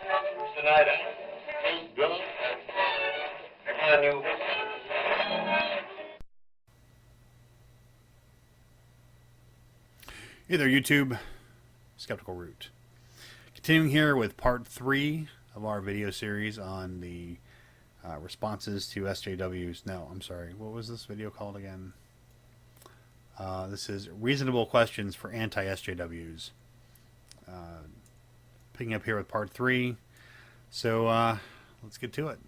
Tonight, Hey there, YouTube. SkepticalRoot. Continuing here with part 3 of our video series on the responses to SJWs. No, I'm sorry. What was this video called again? This is Reasonable Questions for Anti SJWs. Picking up here with part 3. So let's get to it.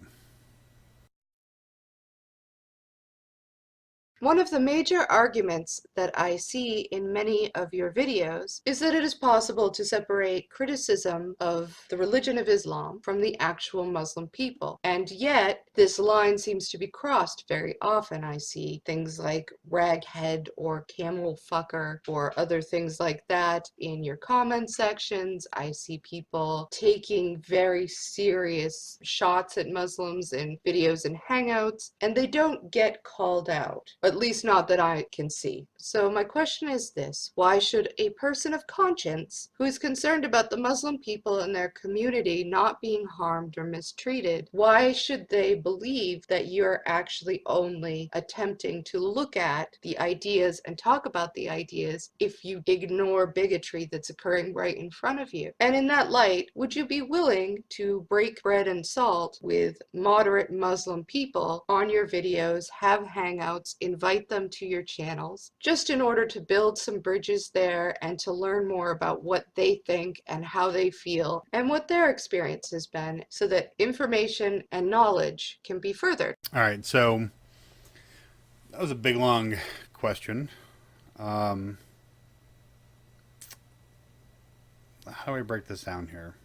One of the major arguments that I see in many of your videos is that it is possible to separate criticism of the religion of Islam from the actual Muslim people. And yet, this line seems to be crossed very often. I see things like raghead or camel fucker or other things like that in your comment sections. I see people taking very serious shots at Muslims in videos and hangouts, and they don't get called out. At least not that I can see. So my question is this: why should a person of conscience who is concerned about the Muslim people and their community not being harmed or mistreated, why should they believe that you're actually only attempting to look at the ideas and talk about the ideas if you ignore bigotry that's occurring right in front of you? And in that light, would you be willing to break bread and salt with moderate Muslim people on your videos, have hangouts, invite them to your channels, just in order to build some bridges there and to learn more about what they think and how they feel and what their experience has been, so that information and knowledge can be furthered? All right, so that was a big, long question. How do I break this down here?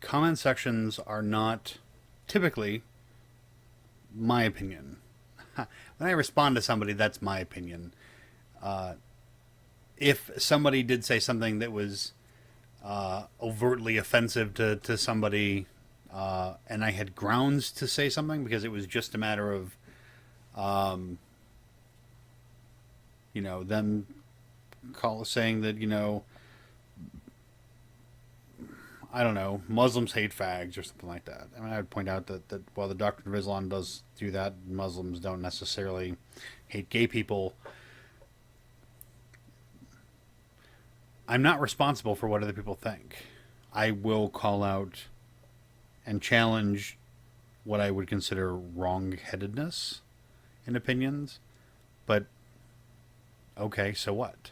Comment sections are not typically my opinion. When I respond to somebody, that's my opinion. If somebody did say something that was overtly offensive to somebody, and I had grounds to say something because it was just a matter of, them saying that, I don't know, Muslims hate fags or something like that. I mean, I would point out that while the doctrine of Islam does do that, Muslims don't necessarily hate gay people. I'm not responsible for what other people think. I will call out and challenge what I would consider wrong-headedness in opinions. But okay, so what?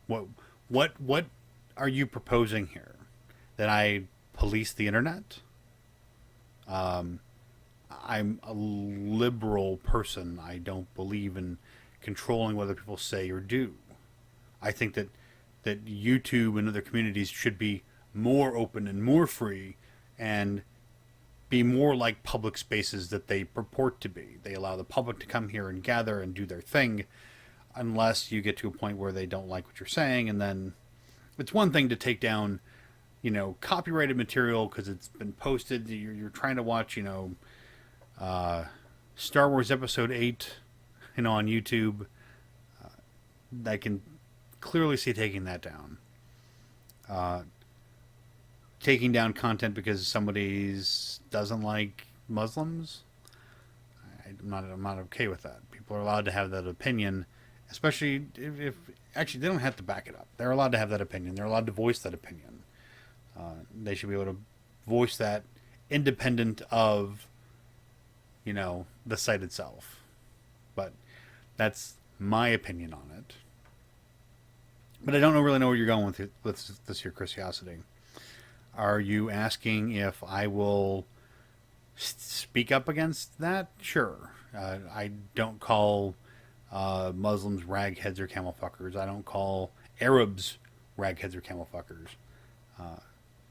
What are you proposing here? That I police the internet? I'm a liberal person. I don't believe in controlling what other people say or do. I think that YouTube and other communities should be more open and more free and be more like public spaces that they purport to be. They allow the public to come here and gather and do their thing, unless you get to a point where they don't like what you're saying, and then it's one thing to take down copyrighted material because it's been posted. You're trying to watch, Star Wars Episode 8, on YouTube. I can clearly see taking that down. Taking down content because somebody doesn't like Muslims, I'm not okay with that. People are allowed to have that opinion, especially if actually they don't have to back it up. They're allowed to have that opinion. They're allowed to voice that opinion. They should be able to voice that independent of, the site itself. But that's my opinion on it. But I don't really know where you're going with this here, curiosity. Are you asking if I will speak up against that? Sure. I don't call Muslims ragheads or camel fuckers. I don't call Arabs ragheads or camel fuckers.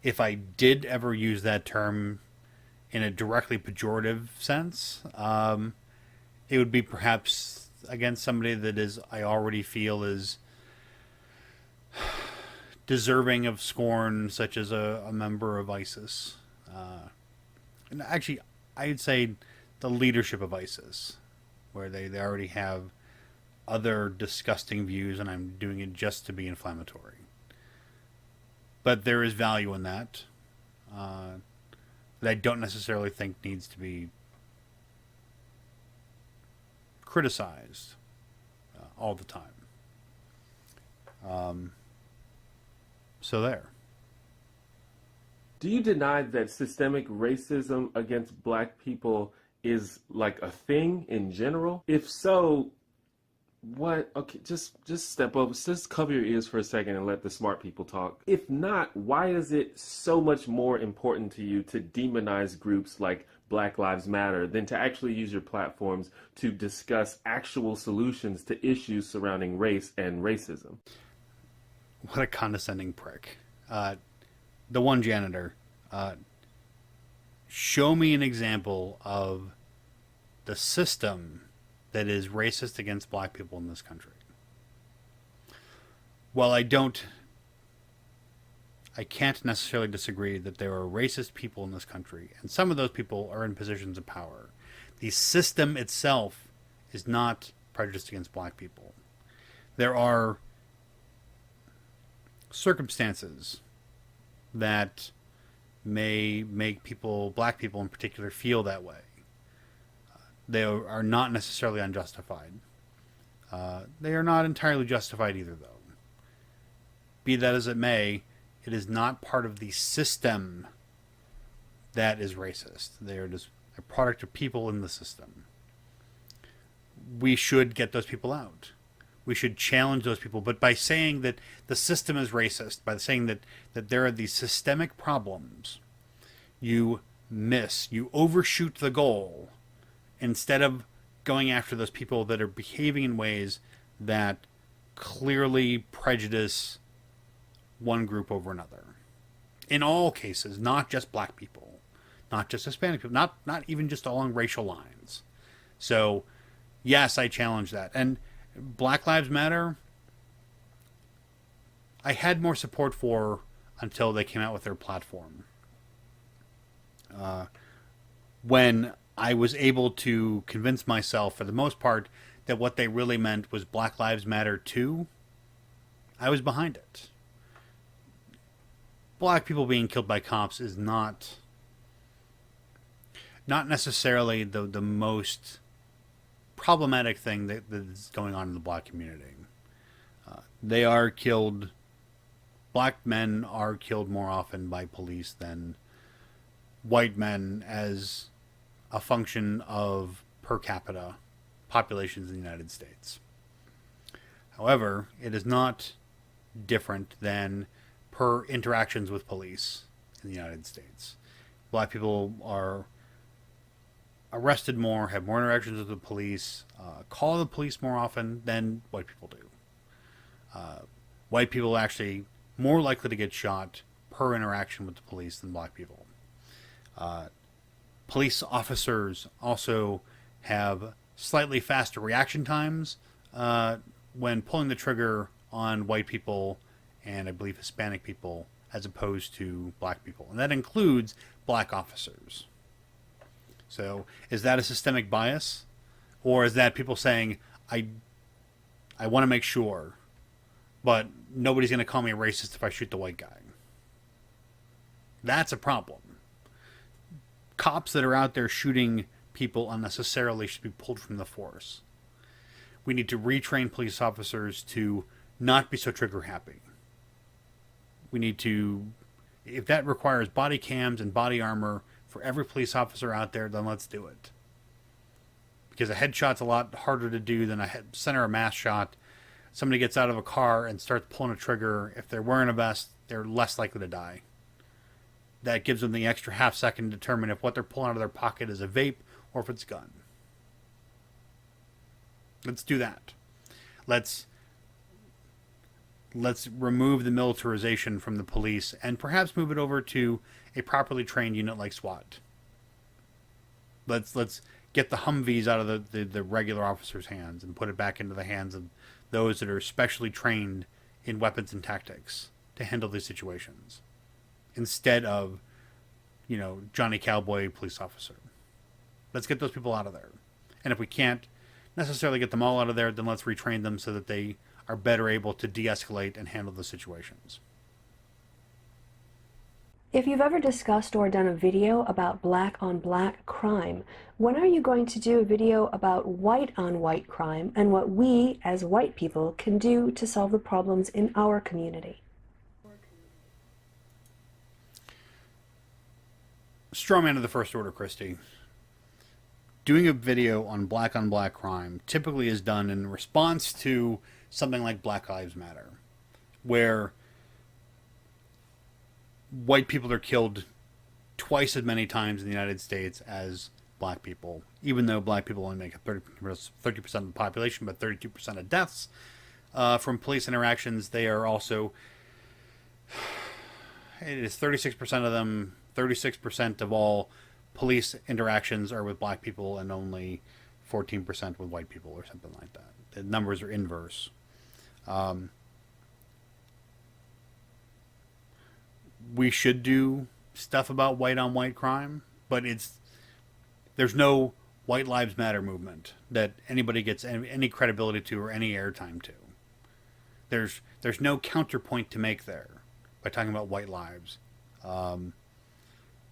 If I did ever use that term in a directly pejorative sense, it would be perhaps against somebody that I already feel is deserving of scorn, such as a member of ISIS. And actually, I'd say the leadership of ISIS, where they already have other disgusting views, and I'm doing it just to be inflammatory. But there is value in that that I don't necessarily think needs to be criticized all the time. So there. Do you deny that systemic racism against black people is like a thing in general? If so, what? Okay, just step over, just cover your ears for a second and let the smart people talk. If not, why is it so much more important to you to demonize groups like Black Lives Matter than to actually use your platforms to discuss actual solutions to issues surrounding race and racism? What a condescending prick. The one janitor. Show me an example of the system that is racist against black people in this country. Well, I can't necessarily disagree that there are racist people in this country, and some of those people are in positions of power. The system itself is not prejudiced against black people. There are circumstances that may make black people in particular, feel that way. They are not necessarily unjustified. They are not entirely justified either, though. Be that as it may, it is not part of the system that is racist. They are just a product of people in the system. We should get those people out. We should challenge those people. But by saying that the system is racist, by saying that there are these systemic problems, you overshoot the goal instead of going after those people that are behaving in ways that clearly prejudice one group over another. In all cases, not just black people, not just Hispanic people, not even just along racial lines. So, yes, I challenge that. And Black Lives Matter, I had more support for until they came out with their platform. When I was able to convince myself, for the most part, that what they really meant was Black Lives Matter too, I was behind it. Black people being killed by cops is not necessarily the most problematic thing that is going on in the black community. They are killed. Black men are killed more often by police than white men as a function of per capita populations in the United States. However, it is not different than per interactions with police in the United States. Black people are arrested more, have more interactions with the police, call the police more often than white people do. White people are actually more likely to get shot per interaction with the police than black people. Police officers also have slightly faster reaction times when pulling the trigger on white people and I believe Hispanic people as opposed to black people. And that includes black officers. So is that a systemic bias? Or is that people saying, I want to make sure, but nobody's going to call me a racist if I shoot the white guy? That's a problem. Cops that are out there shooting people unnecessarily should be pulled from the force. We need to retrain police officers to not be so trigger happy. We need to, if that requires body cams and body armor for every police officer out there, then let's do it. Because a headshot's a lot harder to do than a center of mass shot. Somebody gets out of a car and starts pulling a trigger. If they're wearing a vest, they're less likely to die. That gives them the extra half second to determine if what they're pulling out of their pocket is a vape or if it's a gun. Let's do that. Let's remove the militarization from the police and perhaps move it over to a properly trained unit like SWAT. Let's get the Humvees out of the regular officers' hands and put it back into the hands of those that are specially trained in weapons and tactics to handle these situations, instead of, Johnny Cowboy police officer. Let's get those people out of there. And if we can't necessarily get them all out of there, then let's retrain them so that they are better able to de-escalate and handle the situations. If you've ever discussed or done a video about black on black crime, when are you going to do a video about white on white crime and what we, as white people, can do to solve the problems in our community? Straw man of the first order, Christy. Doing a video on black crime typically is done in response to something like Black Lives Matter, where white people are killed twice as many times in the United States as black people, even though black people only make up 30% of the population, but 32% of deaths from police interactions. They are also, it is 36% of them, 36% of all police interactions are with black people and only 14% with white people or something like that. The numbers are inverse. We should do stuff about white on white crime, but there's no White Lives Matter movement that anybody gets any credibility to or any airtime to. There's no counterpoint to make there by talking about white lives. And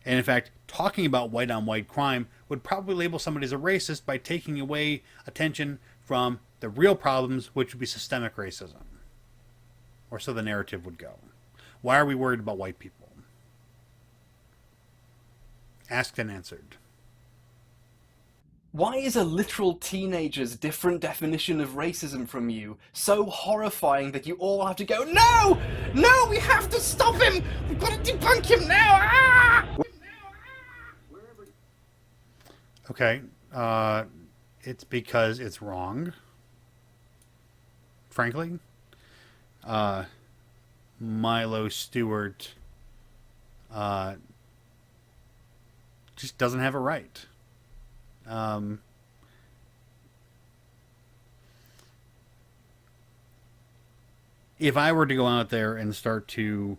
in fact, talking about white on white crime would probably label somebody as a racist by taking away attention from the real problems, which would be systemic racism. Or so the narrative would go. Why are we worried about white people? Asked and answered. Why is a literal teenager's different definition of racism from you so horrifying that you all have to go, no! No, we have to stop him! We've got to debunk him now! Ah! Okay. It's because it's wrong. Frankly. Milo Stewart just doesn't have it right. If I were to go out there and start to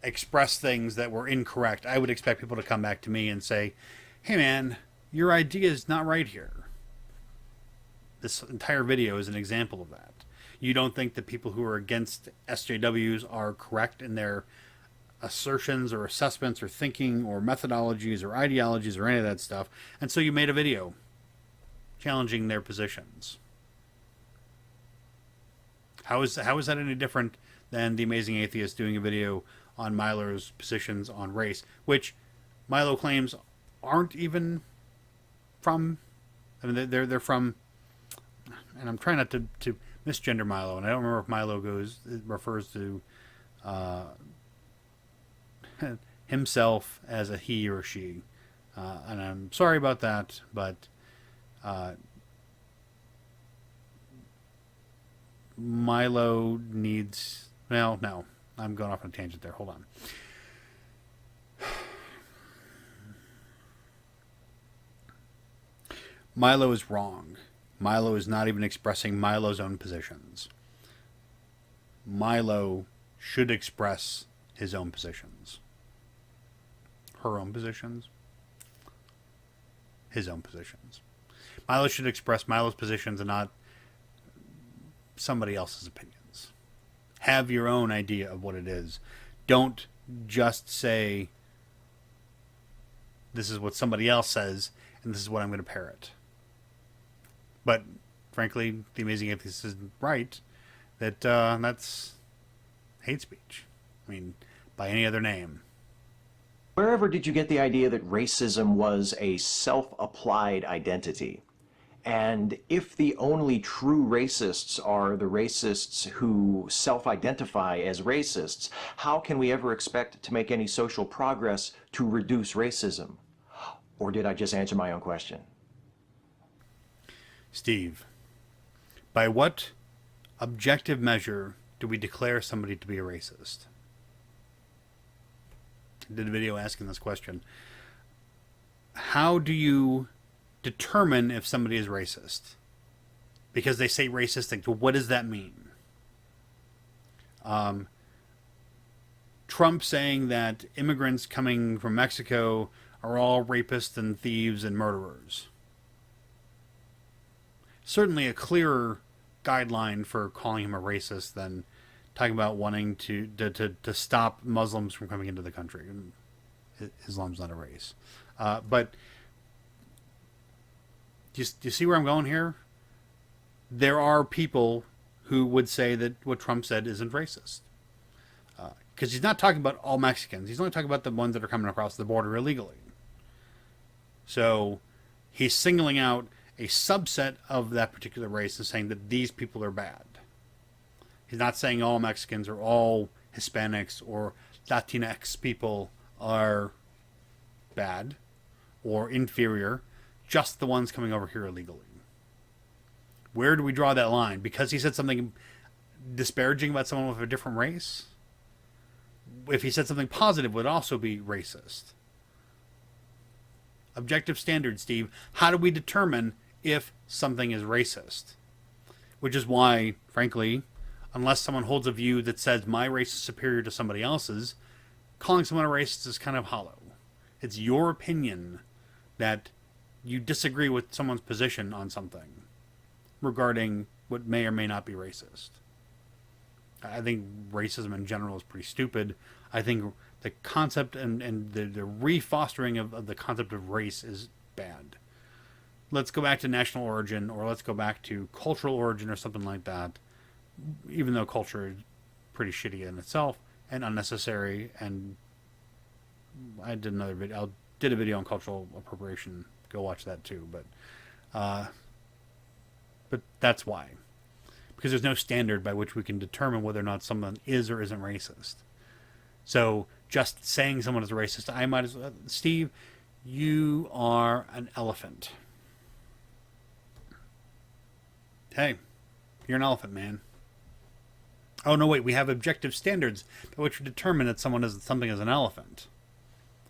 express things that were incorrect, I would expect people to come back to me and say, hey man, your idea is not right here. This entire video is an example of that. You don't think that people who are against SJWs are correct in their assertions or assessments or thinking or methodologies or ideologies or any of that stuff, and so you made a video challenging their positions. How is that any different than the Amazing Atheist doing a video on Milo's positions on race, which Milo claims aren't even from, I mean, they're from, and I'm trying not to misgender Milo, and I don't remember if Milo refers to himself as a he or she, and I'm sorry about that, but Milo needs, well, no, I'm going off on a tangent there, hold on. Milo is wrong. Milo is not even expressing Milo's own positions. Milo should express his own positions. Her own positions. His own positions. Milo should express Milo's positions and not somebody else's opinions. Have your own idea of what it is. Don't just say, this is what somebody else says, and this is what I'm going to parrot. But, frankly, the Amazing Atheist is right that that's hate speech. I mean, by any other name. Wherever did you get the idea that racism was a self-applied identity? And if the only true racists are the racists who self-identify as racists, how can we ever expect to make any social progress to reduce racism? Or did I just answer my own question? Steve, by what objective measure do we declare somebody to be a racist? I did a video asking this question. How do you determine if somebody is racist? Because they say racist things. Well, what does that mean? Trump saying that immigrants coming from Mexico are all rapists and thieves and murderers. Certainly a clearer guideline for calling him a racist than talking about wanting to stop Muslims from coming into the country. Islam's not a race. But do you see where I'm going here? There are people who would say that what Trump said isn't racist. Because he's not talking about all Mexicans. He's only talking about the ones that are coming across the border illegally. So he's singling out a subset of that particular race and saying that these people are bad. He's not saying all Mexicans or all Hispanics or Latinx people are bad or inferior, just the ones coming over here illegally. Where do we draw that line? Because he said something disparaging about someone with a different race? If he said something positive, would also be racist. Objective standard, Steve. How do we determine if something is racist? Which is why, frankly, unless someone holds a view that says my race is superior to somebody else's, calling someone a racist is kind of hollow. It's your opinion that you disagree with someone's position on something regarding what may or may not be racist. I think racism in general is pretty stupid. I think the concept and the refostering of the concept of race is bad. Let's go back to national origin, or let's go back to cultural origin or something like that, even though culture is pretty shitty in itself and unnecessary. And I did another video. I did a video on cultural appropriation. Go watch that too. But that's why. Because there's no standard by which we can determine whether or not someone is or isn't racist. So just saying someone is a racist, I might as well... Steve, you are an elephant. Hey, you're an elephant, man. Oh, no, wait, we have objective standards by which we determine that something is an elephant.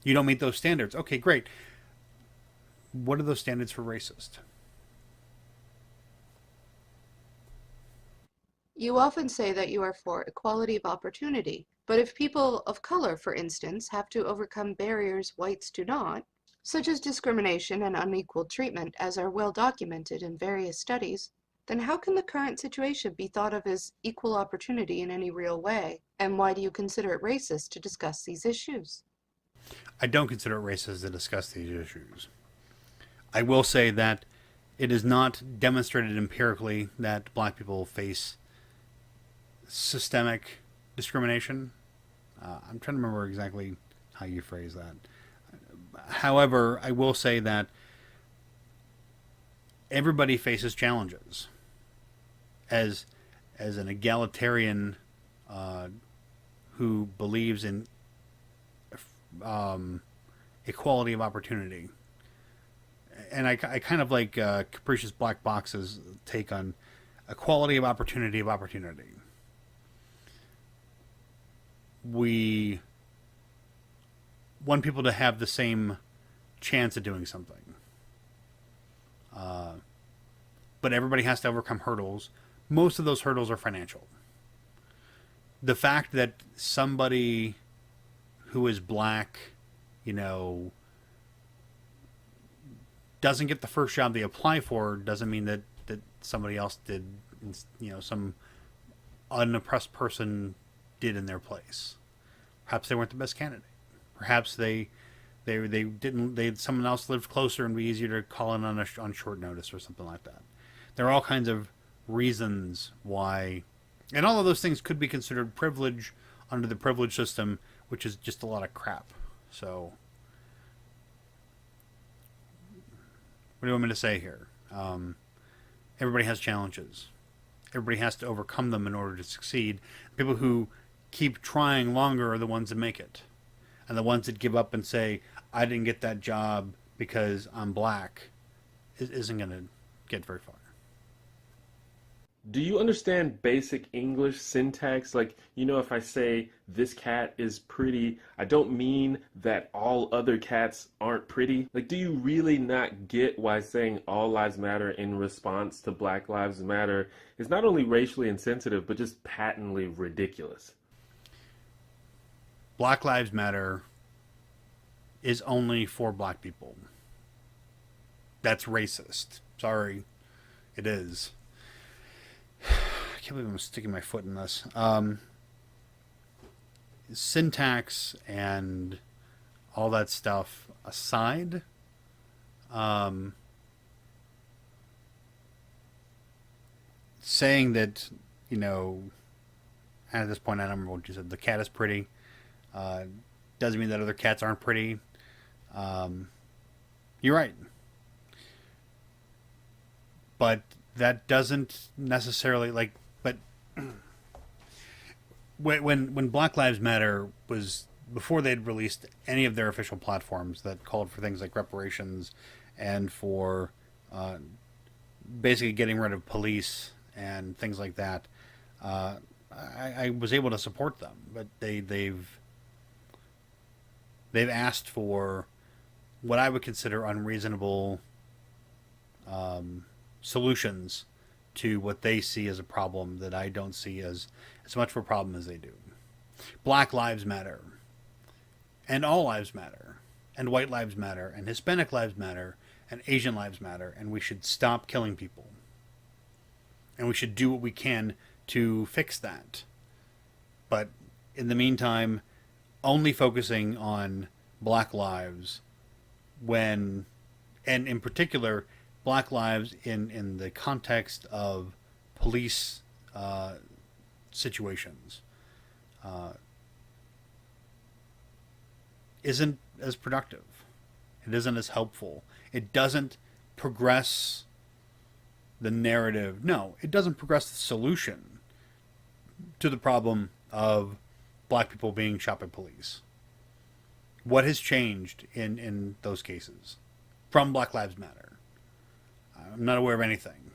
You don't meet those standards. Okay, great. What are those standards for racist? You often say that you are for equality of opportunity, but if people of color, for instance, have to overcome barriers whites do not, such as discrimination and unequal treatment, as are well documented in various studies, then how can the current situation be thought of as equal opportunity in any real way? And why do you consider it racist to discuss these issues? I don't consider it racist to discuss these issues. I will say that it is not demonstrated empirically that black people face systemic discrimination. I'm trying to remember exactly how you phrase that. However, I will say that everybody faces challenges. As an egalitarian who believes in equality of opportunity, and I kind of like Capricious Black Box's take on equality of opportunity of opportunity. We want people to have the same chance at doing something. But everybody has to overcome hurdles. Most of those hurdles are financial. The fact that somebody who is black, doesn't get the first job they apply for doesn't mean that somebody else did, some unoppressed person did in their place. Perhaps they weren't the best candidate. Perhaps they didn't. Someone else lived closer and be easier to call in on short notice or something like that. There are all kinds of reasons why, and all of those things could be considered privilege under the privilege system, which is just a lot of crap. So, what do you want me to say here? Everybody has challenges. Everybody has to overcome them in order to succeed. People who keep trying longer are the ones that make it. And the ones that give up and say, I didn't get that job because I'm black, isn't going to get very far. Do you understand basic English syntax? Like, if I say this cat is pretty, I don't mean that all other cats aren't pretty. Like, do you really not get why saying all lives matter in response to Black Lives Matter is not only racially insensitive, but just patently ridiculous? Black Lives Matter is only for black people. That's racist. Sorry. It is. I can't believe I'm sticking my foot in this. syntax and all that stuff aside, saying that, at this point I don't remember what you said, the cat is pretty, doesn't mean that other cats aren't pretty. You're right. But that doesn't necessarily, but when Black Lives Matter was, before they'd released any of their official platforms that called for things like reparations and for basically getting rid of police and things like that, I was able to support them. But they've asked for what I would consider unreasonable solutions to what they see as a problem that I don't see as much of a problem as they do. Black lives matter, and all lives matter, and white lives matter, and Hispanic lives matter, and Asian lives matter, and we should stop killing people. And we should do what we can to fix that. But in the meantime, only focusing on black lives when, and in particular, black lives in the context of police situations, isn't as productive. It isn't as helpful. It doesn't progress the narrative. No, it doesn't progress the solution to the problem of black people being shot by police. What has changed in those cases from Black Lives Matter? I'm not aware of anything.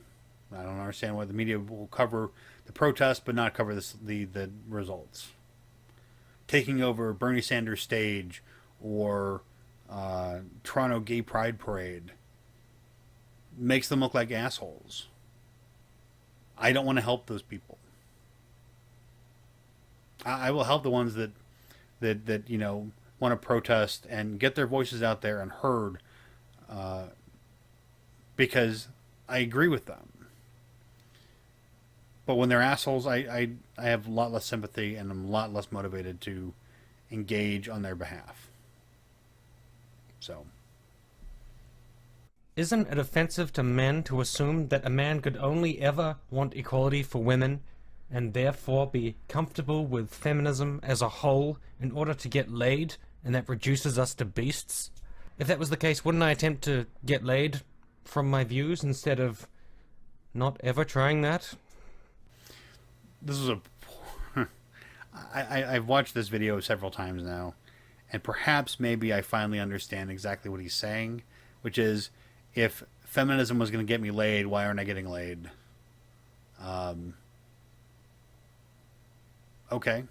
I don't understand why the media will cover the protest but not cover the results. Taking over Bernie Sanders' stage or Toronto Gay Pride Parade makes them look like assholes. I don't want to help those people. I will help the ones that want to protest and get their voices out there and heard, because I agree with them. But when they're assholes, I have a lot less sympathy and I'm a lot less motivated to engage on their behalf. So. Isn't it offensive to men to assume that a man could only ever want equality for women and therefore be comfortable with feminism as a whole in order to get laid, and that reduces us to beasts? If that was the case, wouldn't I attempt to get laid from my views instead of not ever trying that? This is I've watched this video several times now, and perhaps maybe I finally understand exactly what he's saying, which is, if feminism was going to get me laid, why aren't I getting laid? Okay.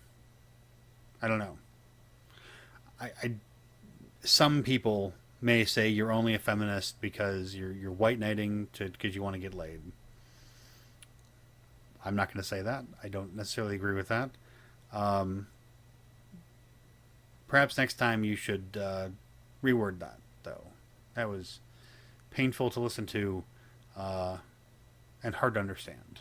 I don't know. Some people may say you're only a feminist because you're white knighting because you want to get laid. I'm not going to say that. I don't necessarily agree with that. Perhaps next time you should reword that, though. That was painful to listen to and hard to understand.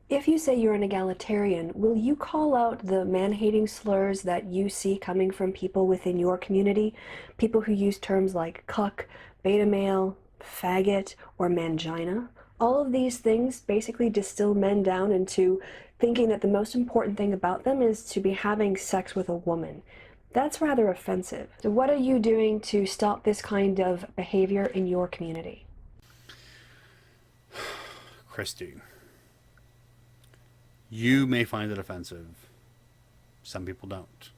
If you say you're an egalitarian, will you call out the man-hating slurs that you see coming from people within your community? People who use terms like cuck, beta male, faggot, or mangina? All of these things basically distill men down into thinking that the most important thing about them is to be having sex with a woman. That's rather offensive. So what are you doing to stop this kind of behavior in your community? Christy, you may find it offensive. Some people don't.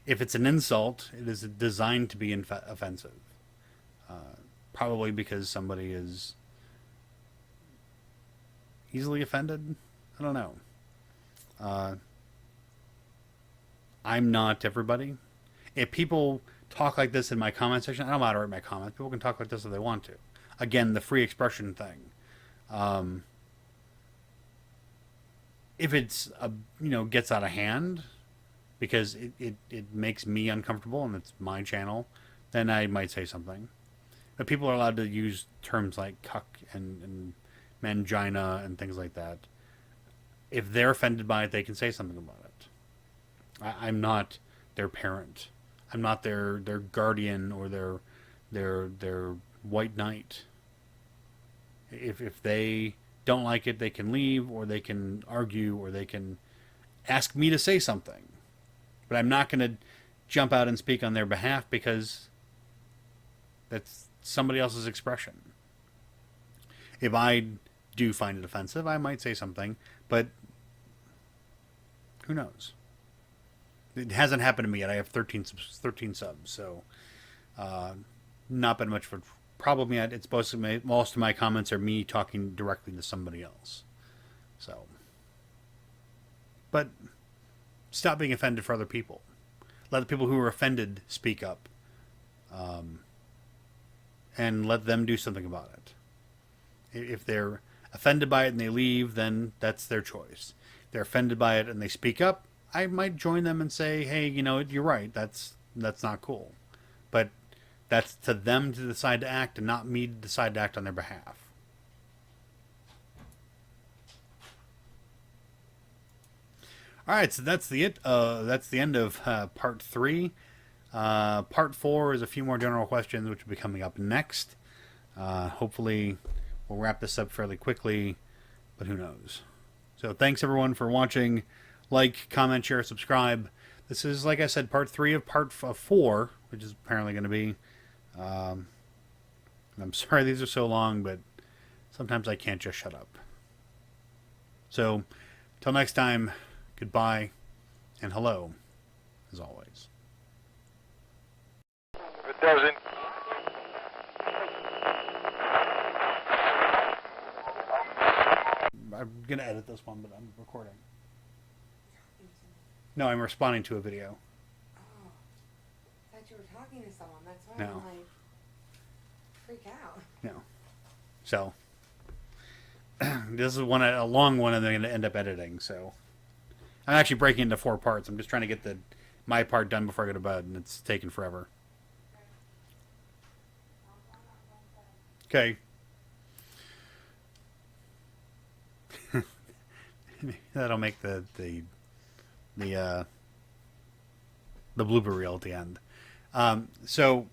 If it's an insult, it is designed to be offensive. Probably because somebody is easily offended. I don't know. I'm not everybody. If people talk like this in my comment section, I don't moderate my comments. People can talk like this if they want to. Again, the free expression thing. If it's gets out of hand because it makes me uncomfortable and it's my channel, then I might say something. But people are allowed to use terms like cuck and mangina and things like that. If they're offended by it, they can say something about it. I'm not their parent. I'm not their guardian or their white knight. If they don't like it, they can leave, or they can argue, or they can ask me to say something. But I'm not going to jump out and speak on their behalf, because that's somebody else's expression. If I do find it offensive, I might say something, but who knows? It hasn't happened to me yet. I have 13 subs, so not been much of a problem yet. It's mostly most of my comments are me talking directly to somebody else. So, but stop being offended for other people. Let the people who are offended speak up, and let them do something about it. If they're offended by it and they leave, then that's their choice. If they're offended by it and they speak up, I might join them and say, hey, you know, you're right. That's not cool. But that's to them to decide to act, and not me to decide to act on their behalf. All right, so that's the end of part 3. Part 4 is a few more general questions, which will be coming up next. Hopefully, we'll wrap this up fairly quickly, but who knows? So thanks everyone for watching. Like, comment, share, subscribe. This is, like I said, part 3 of part 4, which is apparently going to be. I'm sorry these are so long, but sometimes I can't just shut up. So, till next time, goodbye, and hello, as always. It doesn't. I'm going to edit this one, but I'm recording. No, I'm responding to a video. Oh, I thought you were talking to someone. That's why No. I'm like, freak out. No. So, this is a long one, and I'm going to end up editing, so. I'm actually breaking into 4 parts. I'm just trying to get my part done before I go to bed, and it's taking forever. Okay. That'll make the blooper reel at the end. So